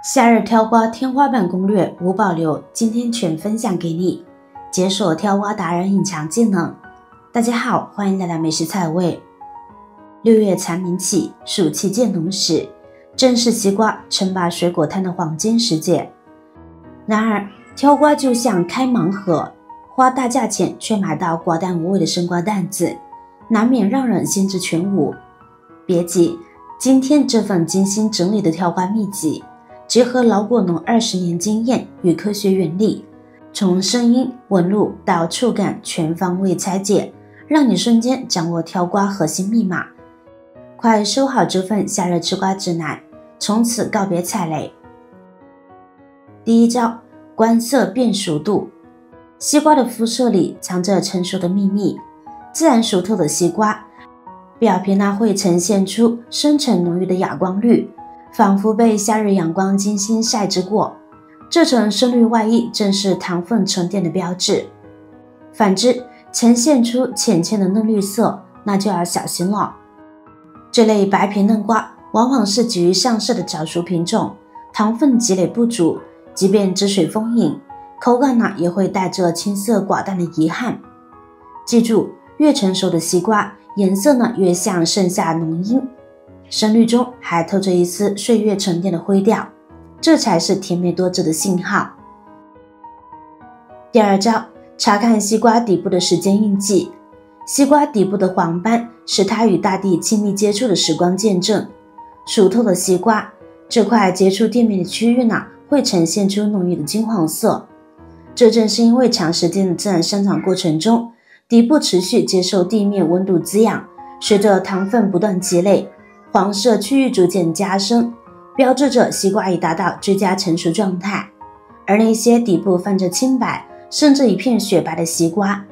夏日挑瓜天花板攻略无保留，今天全分享给你，解锁挑瓜达人隐藏技能。大家好，欢迎来到美食菜味。6月蝉鸣起，暑气渐浓时，正是西瓜称霸水果摊的黄金时节。然而，挑瓜就像开盲盒，花大价钱却买到寡淡无味的生瓜蛋子，难免让人兴致全无。别急，今天这份精心整理的挑瓜秘籍，结合老果农20年经验与科学原理，从声音、纹路到触感全方位拆解，让你瞬间掌握挑瓜核心密码。快收好这份夏日吃瓜指南，从此告别踩雷。第一招，观色辨熟度。西瓜的肤色里藏着成熟的秘密，自然熟透的西瓜表皮会呈现出深沉浓郁的哑光绿，仿佛被夏日阳光精心晒制过，这层深绿外衣正是糖分沉淀的标志。反之，呈现出浅浅的嫩绿色，那就要小心了。这类白皮嫩瓜往往是急于上市的早熟品种，糖分积累不足，即便汁水丰盈，口感也会带着青涩寡淡的遗憾。记住，越成熟的西瓜颜色越像盛夏浓荫，深绿中还透着一丝岁月沉淀的灰调，这才是甜美多汁的信号。第二招，查看西瓜底部的时间印记。西瓜底部的黄斑是它与大地亲密接触的时光见证。熟透的西瓜，这块接触地面的区域会呈现出浓郁的金黄色，这正是因为长时间的自然生长过程中，底部持续接受地面温度滋养，随着糖分不断积累，黄色区域逐渐加深，标志着西瓜已达到最佳成熟状态。而那些底部泛着青白甚至一片雪白的西瓜，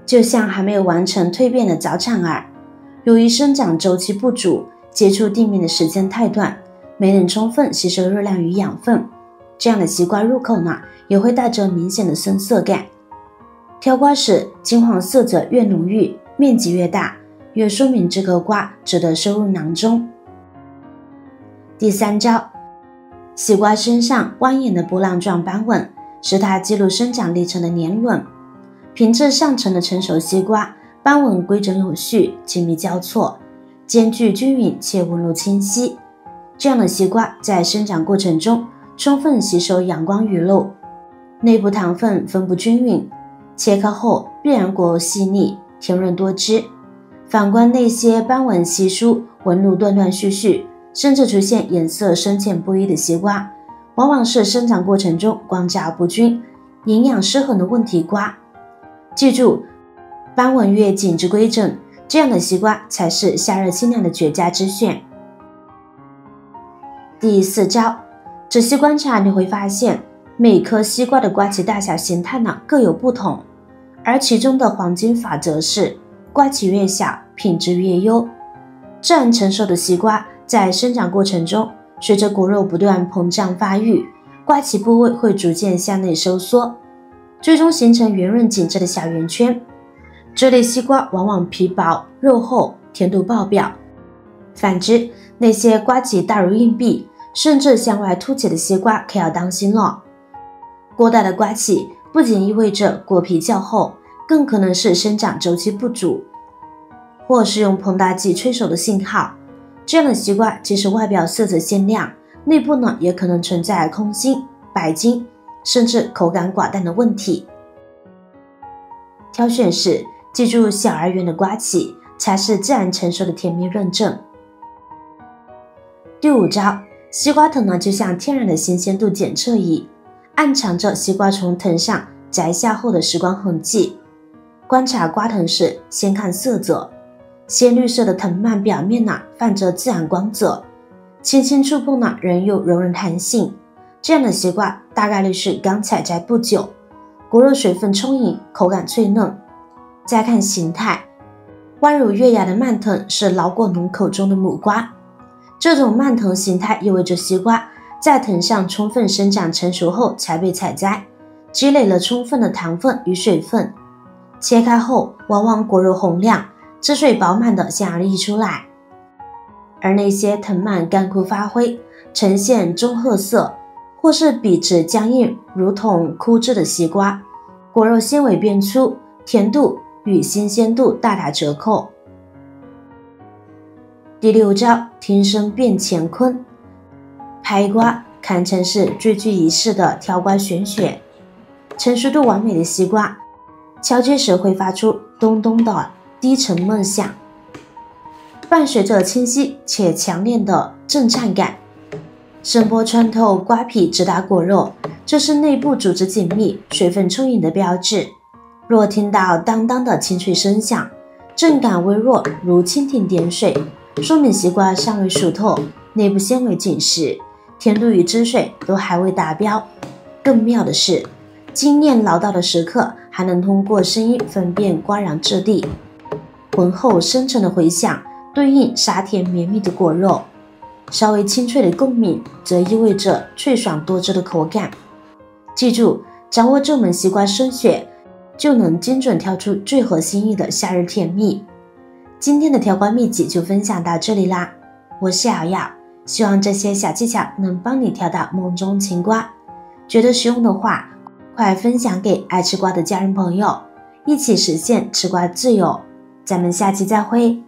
就像还没有完成蜕变的早产儿，由于生长周期不足，接触地面的时间太短，没能充分吸收热量与养分，这样的西瓜入口也会带着明显的深色感。挑瓜时，金黄色泽越浓郁，面积越大，越说明这颗瓜值得收入囊中。第三招，西瓜身上蜿蜒的波浪状斑纹是它记录生长历程的年轮。品质上乘的成熟西瓜，斑纹规整有序，紧密交错，间距均匀且纹路清晰。这样的西瓜在生长过程中充分吸收阳光雨露，内部糖分分布均匀，切开后必然果肉细腻，甜润多汁。反观那些斑纹稀疏，纹路断断续续，甚至出现颜色深浅不一的西瓜，往往是生长过程中光照不均、营养失衡的问题瓜。记住，斑纹越紧致规整，这样的西瓜才是夏日清凉的绝佳之选。第四招，仔细观察你会发现，每颗西瓜的瓜脐大小形态各有不同，而其中的黄金法则是瓜脐越小，品质越优。自然成熟的西瓜在生长过程中，随着果肉不断膨胀发育，瓜脐部位会逐渐向内收缩，最终形成圆润紧致的小圆圈。这类西瓜往往皮薄肉厚，甜度爆表。反之，那些瓜脐大如硬币，甚至向外凸起的西瓜可要当心了。过大的瓜脐不仅意味着果皮较厚，更可能是生长周期不足，或是用膨大剂催熟的信号。这样的西瓜即使外表色泽鲜亮，内部也可能存在空心、白筋，甚至口感寡淡的问题。挑选时记住小而圆的瓜脐才是自然成熟的甜蜜认证。第五招，西瓜藤就像天然的新鲜度检测仪，暗藏着西瓜从藤上摘下后的时光痕迹。观察瓜藤时，先看色泽，鲜绿色的藤蔓表面泛着自然光泽，轻轻触碰仍有柔韧弹性，这样的西瓜大概率是刚采摘不久，果肉水分充盈，口感脆嫩。再看形态，弯如月牙的蔓藤是老果农口中的母瓜，这种蔓藤形态意味着西瓜在藤上充分生长成熟后才被采摘，积累了充分的糖分与水分，切开后往往果肉红亮，汁水饱满的想要溢出来。而那些藤蔓干枯发灰，呈现棕褐色，或是笔直僵硬如同枯枝的西瓜，果肉纤维变粗，甜度与新鲜度大打折扣。第6招，听声辨乾坤。拍瓜堪称是最具仪式的挑瓜玄学，成熟度完美的西瓜敲击时会发出咚咚的低沉闷响，伴随着清晰且强烈的震颤感，声波穿透瓜皮直达果肉，这是内部组织紧密、水分充盈的标志。若听到当当的清脆声响，震感微弱如蜻蜓点水，说明西瓜尚未熟透，内部纤维紧实，甜度与汁水都还未达标。更妙的是，经验老道的食客还能通过声音分辨瓜瓤质地，浑厚深沉的回响对应沙甜绵密的果肉，稍微清脆的共鸣则意味着脆爽多汁的口感。记住，掌握这门西瓜声学，就能精准挑出最合心意的夏日甜蜜。今天的挑瓜秘籍就分享到这里啦，我是瑶瑶，希望这些小技巧能帮你挑到梦中情瓜。觉得实用的话，快分享给爱吃瓜的家人朋友，一起实现吃瓜自由。咱们下期再会。